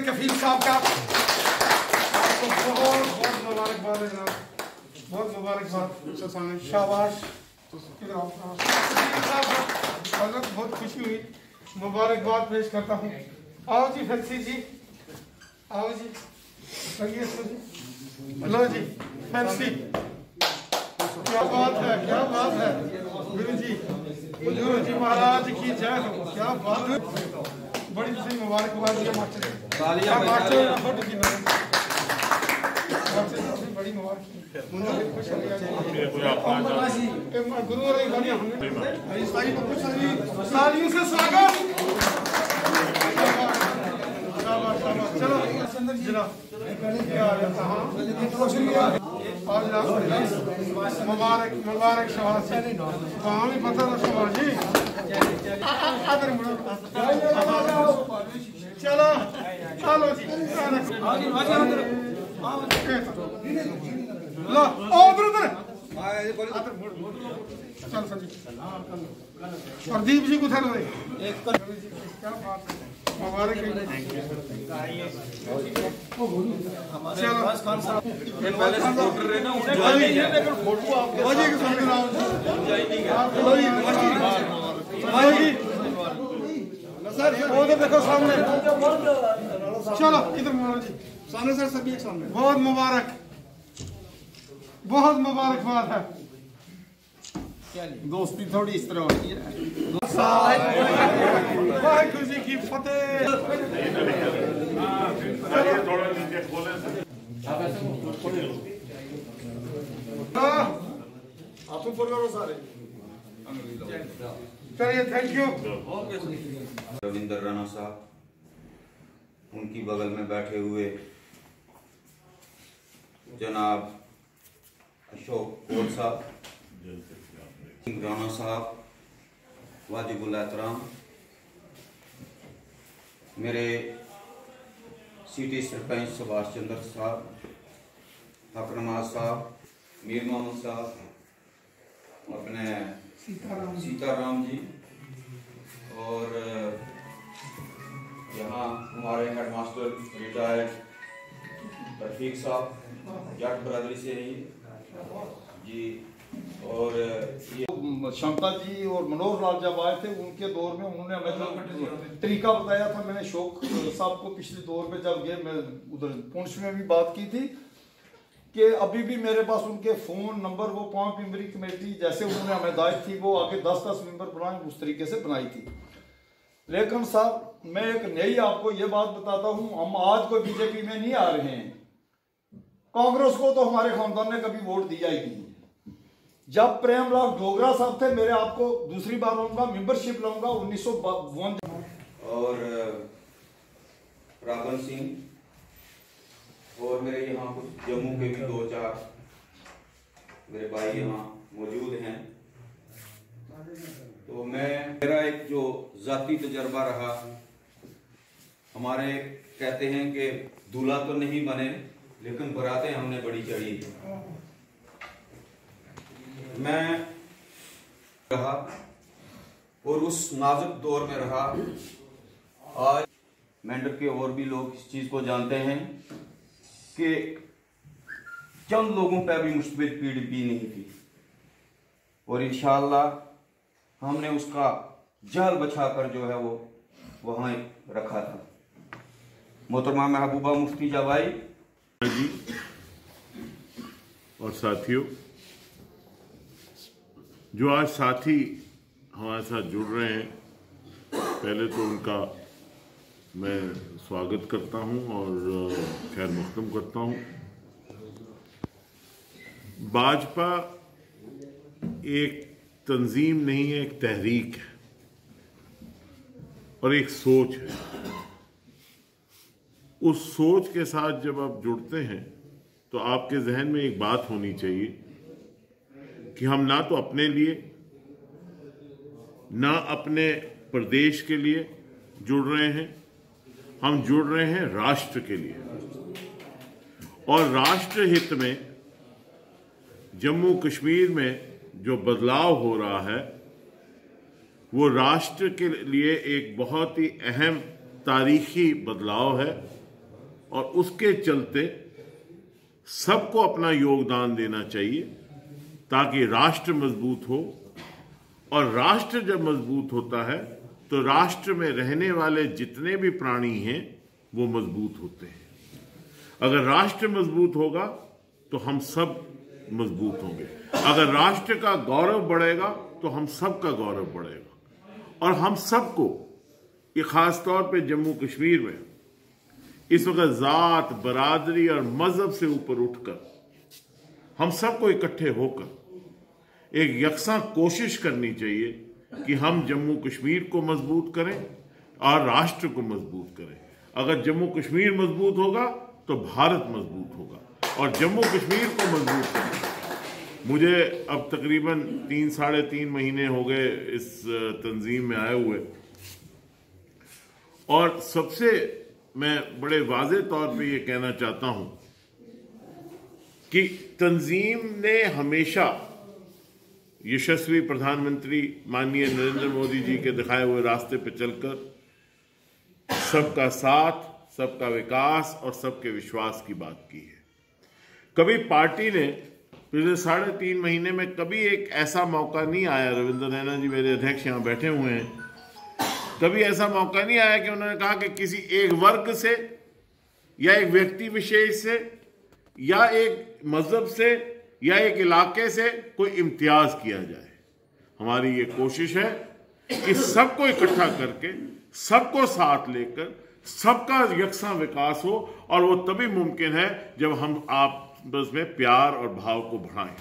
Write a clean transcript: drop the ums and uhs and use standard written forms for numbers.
कफील साहब का बहुत बहुत मुबारकबाद है जनाब, बहुत मुबारकबाद, शाबाश। बहुत खुशी हुई, मुबारकबाद पेश करता हूँ। आओ जी फैंसी जी, आओ जी, लो जी फैंसी, क्या बात है, क्या बात है गुरु जी, गुरु जी महाराज की जय हो, क्या बात है। बड़ी सी मुबारकबाद है मास्टर, बड़ी मुबारक गुरु तालियों से स्वागत। चलो मुबारक मुबारक शबाश वहाँ भी पता था शबाश जी। चलो चलो जी लो उधर चल सर जी। प्रदीप जी कुछ क्या बात है, मुबारक देखो सामने, चलो इधर जी सामने सर, सभी एक सामने। बहुत मुबारक, बहुत मुबारकबाद है। दोस्ती थोड़ी इस तरह होती है। वाहिगुरु जी की फतेह। चलिए थैंक यू। रविंदर राणा साहब, उनकी बगल में बैठे हुए जनाब अशोक कोल साहब, राणा साहब, वाजिबुल एहतराम, मेरे सिटी सरपंच सुभाष चंद्र साहब, हक नमाज साहब, मीर मोहम्मद साहब, अपने सीताराम जी, और यहाँ हमारे हेडमास्टर रिटायर्ड रफीक साहब, जट बरादरी से ही जी, और ये शांता जी और मनोहर लाल जब आए थे उनके दौर में उन्होंने हमें जो तरीका बताया था, मैंने शौक साहब को पिछले दौर में जब गए, मैं उधर पुंछ में भी बात की थी कि अभी भी मेरे पास उनके फ़ोन नंबर, वो 5 मेंबरी कमेटी जैसे उन्होंने हमें दायित्व थी वो आगे 10-10 मेंबर बनाए, उस तरीके से बनाई थी। लेकिन साहब मैं एक नई आपको ये बात बताता हूँ, हम आज कोई बीजेपी में नहीं आ रहे हैं, कांग्रेस को तो हमारे खानदान ने कभी वोट दिया ही नहीं। जब प्रेमलाल डोगरा साहब थे, मेरे आपको दूसरी बार लाऊंगा, मेंबरशिप लाऊंगा 1952, और रावण सिंह, और मेरे यहाँ कुछ जम्मू के भी 2-4 मेरे भाई यहाँ मौजूद हैं। तो मेरा एक जो जाती तजर्बा रहा, हमारे कहते हैं कि दूल्हा तो नहीं बने लेकिन बरातें हमने बड़ी चढ़ी। मैं रहा और उस नाजुक दौर में रहा। आज मेंढक के और भी लोग इस चीज को जानते हैं कि चंद लोगों पर भी मुश्तबिल पीड़ भी नहीं थी, और इंशाअल्लाह हमने उसका जाल बचाकर जो है वो वहां रखा था। मोहतरमा महबूबा मुफ्ती जवाई जी और साथियों, जो आज साथी हमारे साथ जुड़ रहे हैं, पहले तो उनका मैं स्वागत करता हूं और खैर मकदम करता हूं। भाजपा एक तंजीम नहीं है, एक तहरीक है और एक सोच है। उस सोच के साथ जब आप जुड़ते हैं तो आपके जहन में एक बात होनी चाहिए कि हम ना तो अपने लिए ना अपने प्रदेश के लिए जुड़ रहे हैं, हम जुड़ रहे हैं राष्ट्र के लिए। और राष्ट्र हित में जम्मू कश्मीर में जो बदलाव हो रहा है वो राष्ट्र के लिए एक बहुत ही अहम तारीखी बदलाव है और उसके चलते सबको अपना योगदान देना चाहिए ताकि राष्ट्र मजबूत हो। और राष्ट्र जब मजबूत होता है तो राष्ट्र में रहने वाले जितने भी प्राणी हैं वो मजबूत होते हैं। अगर राष्ट्र मजबूत होगा तो हम सब मजबूत होंगे। अगर राष्ट्र का गौरव बढ़ेगा तो हम सब का गौरव बढ़ेगा। और हम सबको, ये खास तौर पे जम्मू कश्मीर में इस वक्त जात, बरादरी और मजहब से ऊपर उठकर हम सबको इकट्ठे होकर एक यकसा कोशिश करनी चाहिए कि हम जम्मू कश्मीर को मजबूत करें और राष्ट्र को मजबूत करें। अगर जम्मू कश्मीर मजबूत होगा तो भारत मजबूत होगा और जम्मू कश्मीर को मजबूत करें। मुझे अब तकरीबन 3-3.5 महीने हो गए इस तंजीम में आए हुए, और सबसे मैं बड़े वाज़े तौर पे ये कहना चाहता हूं कि तंजीम ने हमेशा यशस्वी प्रधानमंत्री माननीय नरेंद्र मोदी जी के दिखाए हुए रास्ते पे चलकर सबका साथ, सबका विकास और सबके विश्वास की बात की है। कभी पार्टी ने पिछले 3.5 महीने में कभी एक ऐसा मौका नहीं आया, रविंद्र रैना जी मेरे अध्यक्ष यहाँ बैठे हुए हैं, कभी ऐसा मौका नहीं आया कि उन्होंने कहा कि किसी एक वर्ग से या एक व्यक्ति विशेष से या एक मजहब से या एक इलाके से कोई इम्तियाज किया जाए। हमारी ये कोशिश है कि सबको इकट्ठा करके, सबको साथ लेकर सबका यकसा विकास हो, और वो तभी मुमकिन है जब हम आपस में प्यार और भाव को बढ़ाएं।